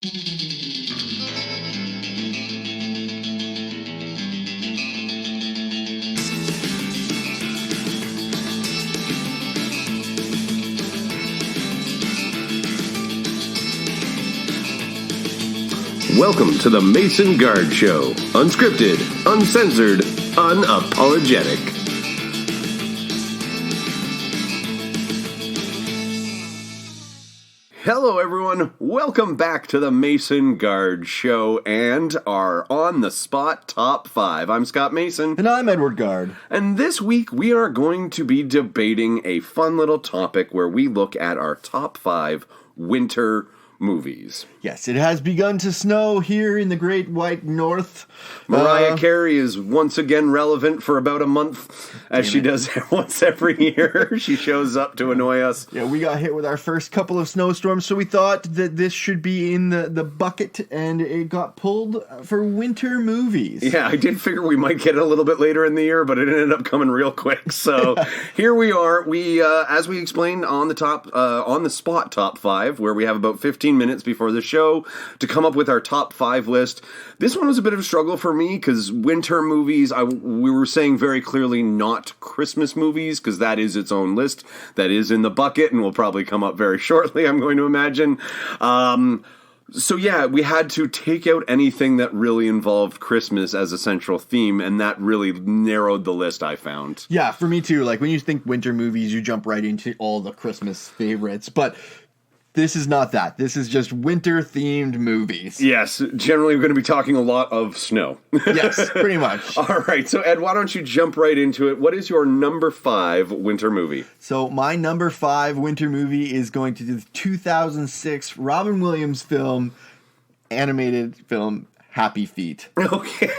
Welcome to the Mason Guard Show. Unscripted, uncensored, unapologetic. Hello everyone, welcome back to the Mason Guard Show and our on-the-spot top 5. I'm Scott Mason. And I'm Edward Guard. And this week we are going to be debating a fun little topic where we look at our top 5 winter movies. Yes, it has begun to snow here in the Great White North. Mariah Carey is once again relevant for about a month, as she does once every year. She shows up to annoy us. Yeah, we got hit with our first couple of snowstorms, so we thought that this should be in the bucket, and it got pulled for winter movies. Yeah, I did figure we might get it a little bit later in the year, but it ended up coming real quick. So here we are. We, as we explained on the spot top 5, where we have about 15 minutes before the show to come up with our top 5 list. This one was a bit of a struggle for me because winter movies, we were saying very clearly not Christmas movies because that is its own list that is in the bucket and will probably come up very shortly, I'm going to imagine. So yeah, we had to take out anything that really involved Christmas as a central theme, and that really narrowed the list, I found. Yeah, for me too. Like when you think winter movies, you jump right into all the Christmas favorites, but this is not that. This is just winter-themed movies. Yes, generally we're going to be talking a lot of snow. Yes, pretty much. All right, so Ed, why don't you jump right into it? What is your number 5 winter movie? So my number 5 winter movie is going to the 2006 Robin Williams animated film, Happy Feet. Okay.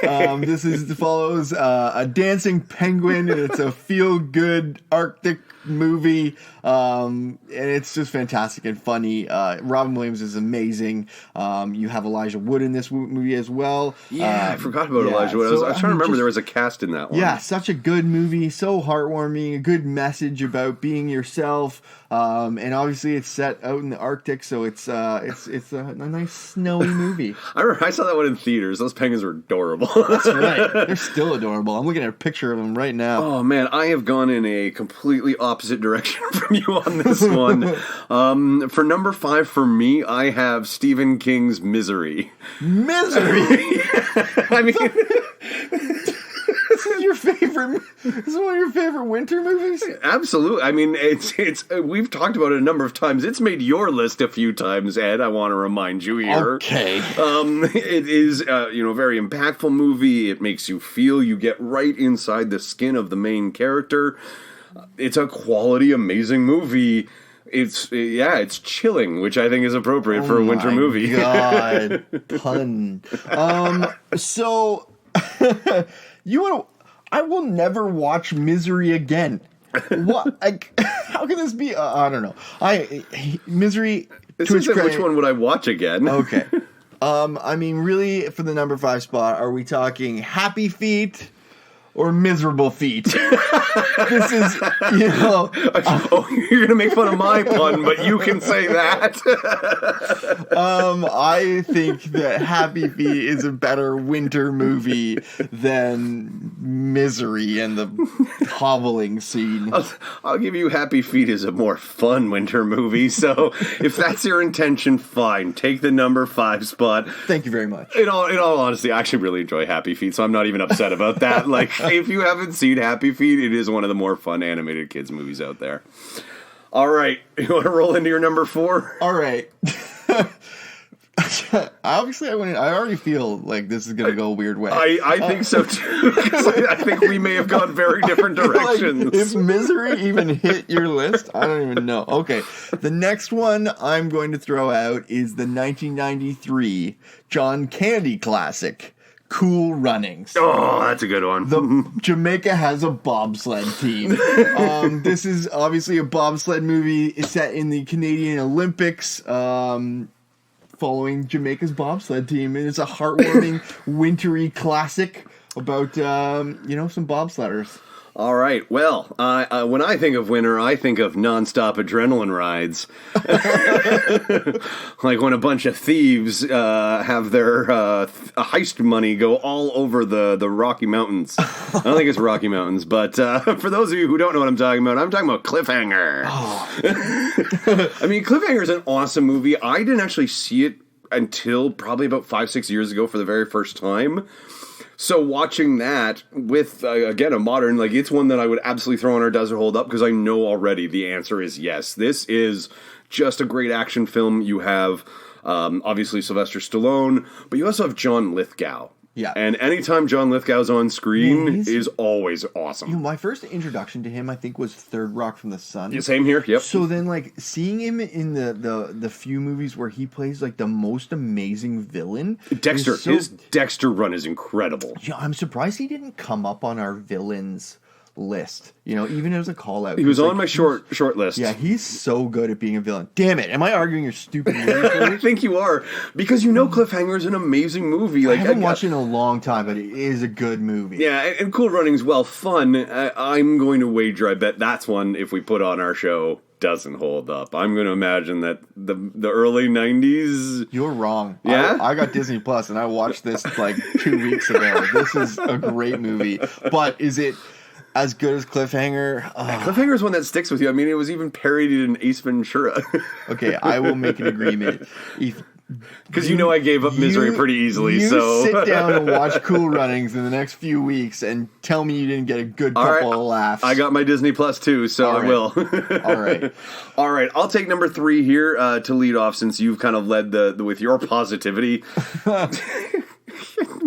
This follows a dancing penguin, and it's a feel-good Arctic movie, and it's just fantastic and funny. Robin Williams is amazing. You have Elijah Wood in this movie as well. Yeah, I forgot about Elijah Wood. I was trying to remember there was a cast in that one. Yeah, such a good movie, so heartwarming, a good message about being yourself. And obviously it's set out in the Arctic, so it's a nice snowy movie. I saw that one in theaters. Those penguins were adorable. That's right. They're still adorable. I'm looking at a picture of them right now. Oh man, I have gone in a completely opposite direction from you on this one. For number 5 for me, I have Stephen King's Misery. Misery? I mean... This is your favorite. This is one of your favorite winter movies. Absolutely. I mean, it's. We've talked about it a number of times. It's made your list a few times, Ed. I want to remind you here. Okay. It is, a very impactful movie. It makes you feel. You get right inside the skin of the main character. It's a quality, amazing movie. It's chilling, which I think is appropriate for a winter movie. God, pun. So. I will never watch Misery again. What? How can this be? I don't know. Misery. This isn't which one would I watch again? Okay. I mean, really, for the number 5 spot, are we talking Happy Feet or Miserable Feet? This is, you're going to make fun of my pun, but you can say that. I think that Happy Feet is a better winter movie than Misery and the hobbling scene. I'll give you Happy Feet is a more fun winter movie, so if that's your intention, fine. Take the number 5 spot. Thank you very much. In all honesty, I actually really enjoy Happy Feet, so I'm not even upset about that. Like, if you haven't seen Happy Feet, it is one of the more fun animated kids movies out there. All right, you want to roll into your number 4? All right. Obviously, I already feel like this is going to go a weird way. I think so too. I think we may have gone very different directions. Like, if Misery even hit your list, I don't even know. Okay, the next one I'm going to throw out is the 1993 John Candy classic, Cool Runnings. Oh, that's a good one. Jamaica has a bobsled team. This is obviously a bobsled movie. It's set in the Canadian Olympics, following Jamaica's bobsled team, and it's a heartwarming, wintry classic about some bobsledders. All right. Well, when I think of winter, I think of nonstop adrenaline rides. Like when a bunch of thieves have their heist money go all over the Rocky Mountains. I don't think it's Rocky Mountains, but for those of you who don't know what I'm talking about Cliffhanger. Oh. I mean, Cliffhanger is an awesome movie. I didn't actually see it until probably about 5-6 years ago for the very first time. So watching that with, again, a modern, like, it's one that I would absolutely throw on our Does It Hold Up, because I know already the answer is yes. This is just a great action film. You have, obviously, Sylvester Stallone, but you also have John Lithgow. Yeah. And anytime John Lithgow's on screen is always awesome. My first introduction to him, I think, was Third Rock from the Sun. Yeah, same here, yep. So then, like, seeing him in the few movies where he plays, like, the most amazing villain. Dexter, his Dexter run is incredible. Yeah, I'm surprised he didn't come up on our villains list, even as a call out. He was on my short list. Yeah, he's so good at being a villain. Damn it, am I arguing your stupid movie? I think you are, because Cliffhanger is an amazing movie. Like, I haven't watched it in a long time, but it is a good movie. Yeah, and Cool Runnings, well, fun. I'm going to wager, I bet that's one, if we put on our show, doesn't hold up. I'm going to imagine that the early 90s... You're wrong. Yeah? I got Disney Plus, and I watched this like 2 weeks ago. This is a great movie. But is it as good as Cliffhanger? Cliffhanger is one that sticks with you. I mean, it was even parodied in Ace Ventura. Okay, I will make an agreement. Because I gave up Misery pretty easily. So sit down and watch Cool Runnings in the next few weeks and tell me you didn't get a good couple of laughs. I got my Disney Plus too, so I will. All right. I'll take number 3 here to lead off, since you've kind of led with your positivity.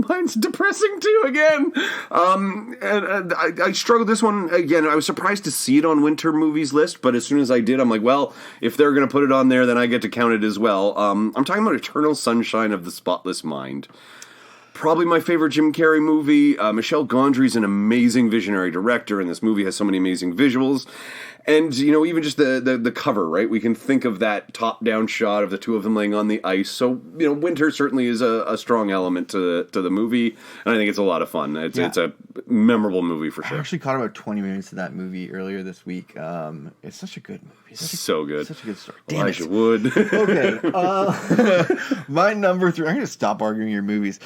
Mine's depressing too again. And I struggled this one again. I was surprised to see it on winter movies list, but as soon as I did, I'm like, well, if they're going to put it on there, then I get to count it as well. I'm talking about Eternal Sunshine of the Spotless Mind. Probably my favorite Jim Carrey movie. Michel Gondry's an amazing visionary director, and this movie has so many amazing visuals. And, even just the cover, right? We can think of that top-down shot of the two of them laying on the ice. So, winter certainly is a strong element to the movie, and I think it's a lot of fun. It's a memorable movie for sure. I actually caught about 20 minutes of that movie earlier this week. It's such a good movie. So good. Such a good story. Damn Elijah Wood. Okay. My number 3... I'm going to stop arguing your movies.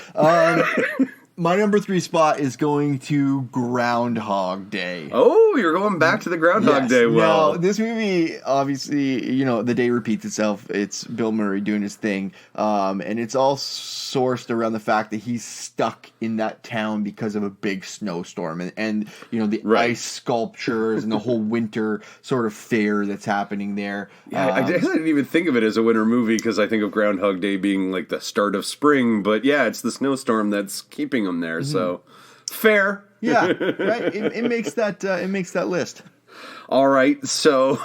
My number 3 spot is going to Groundhog Day. Oh, you're going back to the Groundhog Day. Well, now, this movie, obviously, the day repeats itself. It's Bill Murray doing his thing. And it's all sourced around the fact that he's stuck in that town because of a big snowstorm. And the ice sculptures and the whole winter sort of fair that's happening there. Yeah, I didn't even think of it as a winter movie, because I think of Groundhog Day being like the start of spring. But yeah, it's the snowstorm that's keeping them there. Mm-hmm. So fair. Yeah, right. It makes that list. All right, so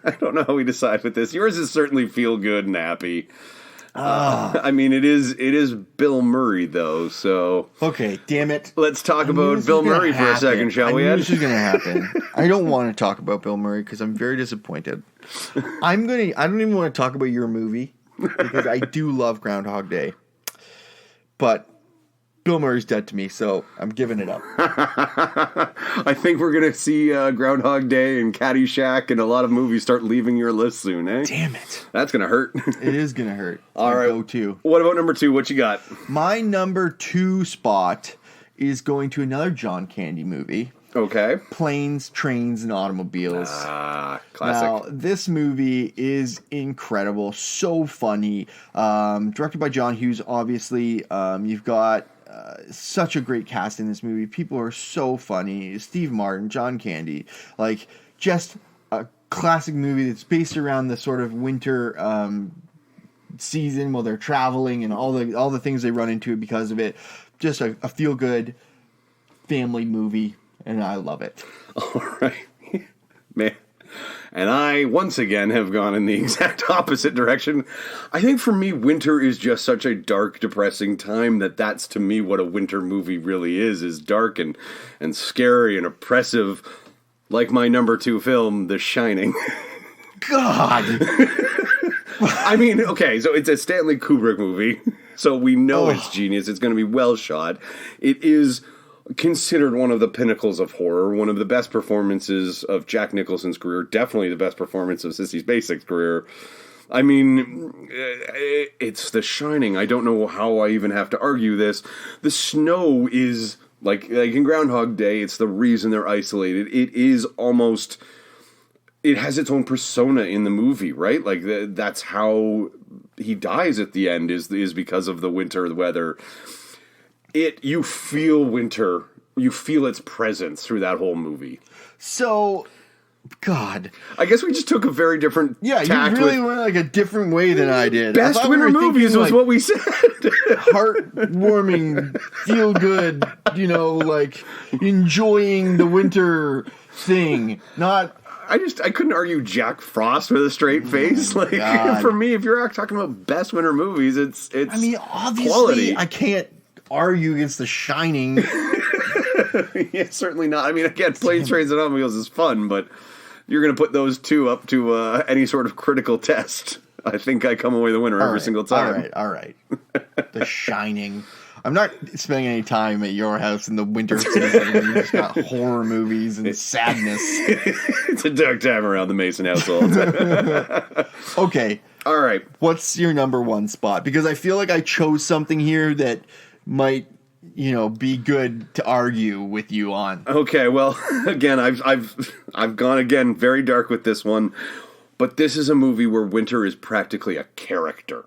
I don't know how we decide with this. Yours is certainly feel good and happy. I mean, it is Bill Murray though. So okay, damn it. Let's talk about Bill Murray for a second, shall we? This is going to happen. I don't want to talk about Bill Murray because I'm very disappointed. I don't even want to talk about your movie because I do love Groundhog Day, but Bill Murray's dead to me, so I'm giving it up. I think we're going to see Groundhog Day and Caddyshack and a lot of movies start leaving your list soon, eh? Damn it. That's going to hurt. It is going to hurt. All right. Go-to. What about number 2? What you got? My number 2 spot is going to another John Candy movie. Okay. Planes, Trains, and Automobiles. Classic. Now, this movie is incredible. So funny. Directed by John Hughes, obviously. You've got such a great cast in this movie. People are so funny. Steve Martin, John Candy, like just a classic movie that's based around the sort of winter season while they're traveling and all the things they run into because of it. Just a feel good family movie, and I love it. All right, man. And I, once again, have gone in the exact opposite direction. I think for me, winter is just such a dark, depressing time that's to me what a winter movie really is dark and scary and oppressive, like my number 2 film, The Shining. God! I mean, okay, so it's a Stanley Kubrick movie, so we know it's genius. It's going to be well shot. It is considered one of the pinnacles of horror, one of the best performances of Jack Nicholson's career, definitely the best performance of Sissy Spacek's career. I mean, it's The Shining. I don't know how I even have to argue this. The snow is, like in Groundhog Day, it's the reason they're isolated. It is almost... It has its own persona in the movie, right? Like, that's how he dies at the end, is because of the winter weather. You feel winter. You feel its presence through that whole movie. So, God. I guess we just took a very different tact. You really went like a different way than I did. Best winter movies was what we said. Heartwarming, feel good, like enjoying the winter thing. Not... I couldn't argue Jack Frost with a straight face. Like, God. For me, if you're talking about best winter movies, it's I mean, obviously, quality. I can't argue against The Shining. Yeah, certainly not. I mean, again, Planes, Trains, and Automobiles is fun, but you're going to put those two up to any sort of critical test. I think I come away the winner every single time. All right. The Shining. I'm not spending any time at your house in the winter season when you just got horror movies and sadness. It's a dark time around the Mason household. Okay. All right. What's your number one spot? Because I feel like I chose something here that might, be good to argue with you on. Okay. Well, again, I've gone again very dark with this one, but this is a movie where winter is practically a character.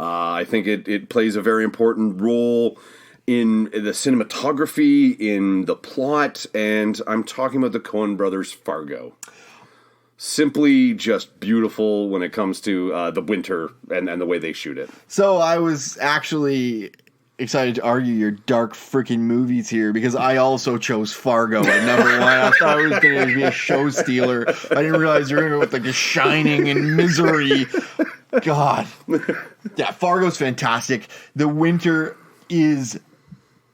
I think it plays a very important role in the cinematography, in the plot, and I'm talking about the Coen brothers' Fargo. Simply just beautiful when it comes to the winter and the way they shoot it. So I was actually excited to argue your dark freaking movies here because I also chose Fargo at number one. I thought it was going to be a show stealer. I didn't realize you were going to go with like The Shining and Misery. God. Yeah, Fargo's fantastic. The winter is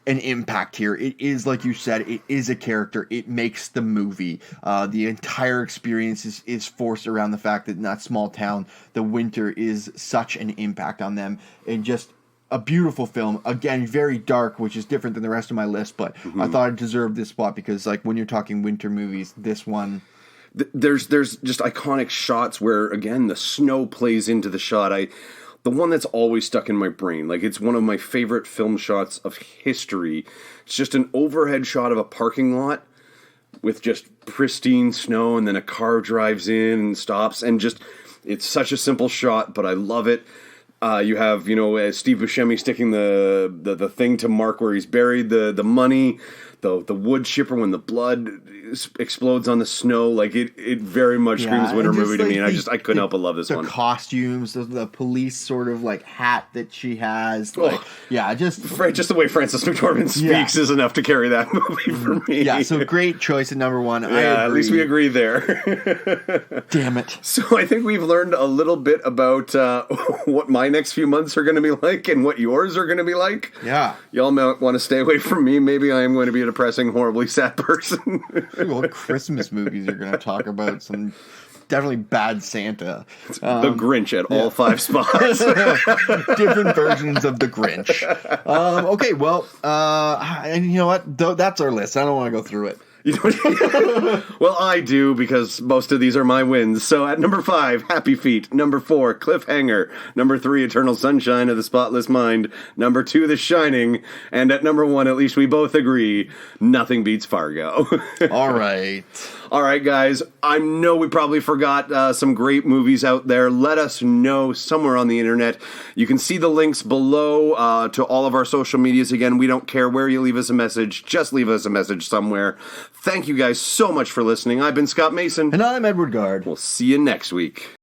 an impact here. It is, like you said, it is a character. It makes the movie. The entire experience is forced around the fact that in that small town, the winter is such an impact on them. And just a beautiful film. Again, very dark, which is different than the rest of my list, but I thought it deserved this spot because, like, when you're talking winter movies, this one... There's just iconic shots where, again, the snow plays into the shot. The one that's always stuck in my brain, like it's one of my favorite film shots of history. It's just an overhead shot of a parking lot with just pristine snow, and then a car drives in and stops, and just it's such a simple shot, but I love it. You have Steve Buscemi sticking the thing to mark where he's buried the money. The wood chipper when the blood explodes on the snow, like it very much screams winter movie to me, and I couldn't help but love this one. The costumes, the police sort of like hat that she has, just the way Frances McDormand speaks is enough to carry that movie for me. Yeah, so great choice at number one. I agree. At least we agree there. Damn it! So I think we've learned a little bit about what my next few months are going to be like and what yours are going to be like. Yeah, y'all might want to stay away from me. Maybe I am going to be a depressing, horribly sad person. What Christmas movies you're going to talk about? Some definitely Bad Santa. The Grinch at all 5 spots. Different versions of The Grinch. Okay, well, and you know what? That's our list. I don't want to go through it. Well, I do, because most of these are my wins. So at number 5, Happy Feet. Number 4, Cliffhanger. Number 3, Eternal Sunshine of the Spotless Mind. Number 2, The Shining. And at number 1, at least we both agree, nothing beats Fargo. All right. All right, guys. I know we probably forgot some great movies out there. Let us know somewhere on the internet. You can see the links below to all of our social medias. Again, we don't care where you leave us a message. Just leave us a message somewhere. Thank you guys so much for listening. I've been Scott Mason. And I'm Edward Gard. We'll see you next week.